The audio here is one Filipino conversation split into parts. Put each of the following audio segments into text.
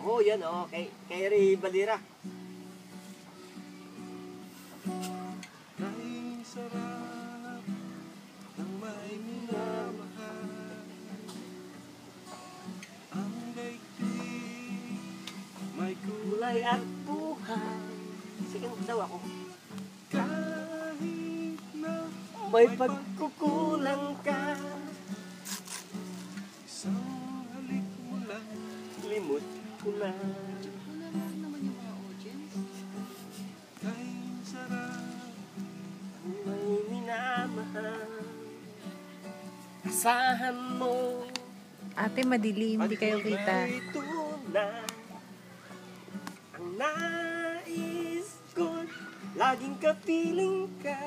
Oo, yan o. Kay Ray Valera. Ay sarap ng may minamahal. Ang daigdig may Kulay at buhay. Sige, daw ako. kahit na May pagkukulang ka. isang halik mo lang. Limot ko na. Wala lang naman yung mga audience. Kay sarap May minamahal. Asahan mo. Ate, madilim, hindi kayo kita. Ito na ang nais ko. Laging kapiling ka.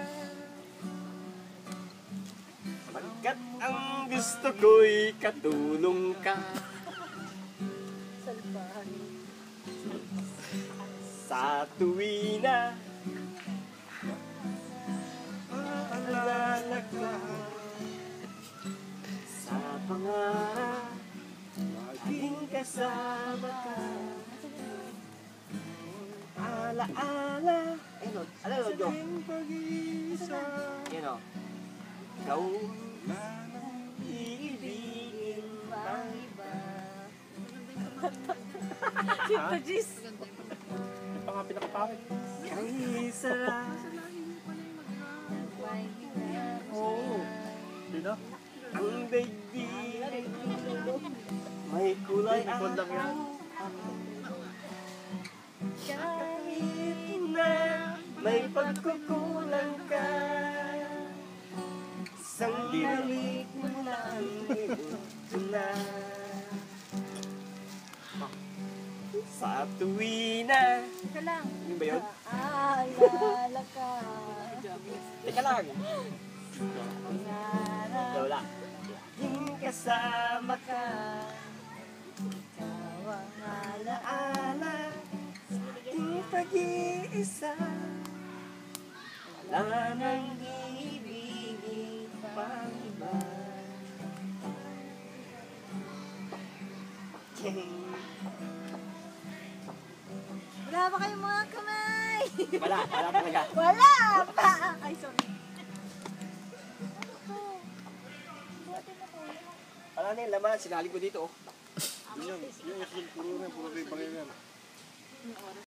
Pagkat ang gusto ko'y katulong ka. Sa tuwina aalala ka. Sa pangarap laging kasama ka. Alaala. Ayun o, alam mo, Jo. pag-isa. Yan o. Ikaw iibigin ng iba. Tito Gis. Maganda yung Ito nga pinakapakit. Kay sarap. Oo. Hindi na. Ang daigdig may kulay at Ikon lang yan. kahit na may pagkukulang ka. Isang halik mo lang ito na. Sa tuwina. Teka lang. Yun ba yun? Aalala ka. Teka lang. Wala. Laging kasama ka. Ikaw ang alaala. Ating pag-iisa. Wala nang ibigin pang iba. Wala ba kayong mga kamay? Wala talaga. Wala pa! Ay, sorry. Wala na yung laman, sinali ko dito. Yun, yung puro na, puro kayo pangyayari.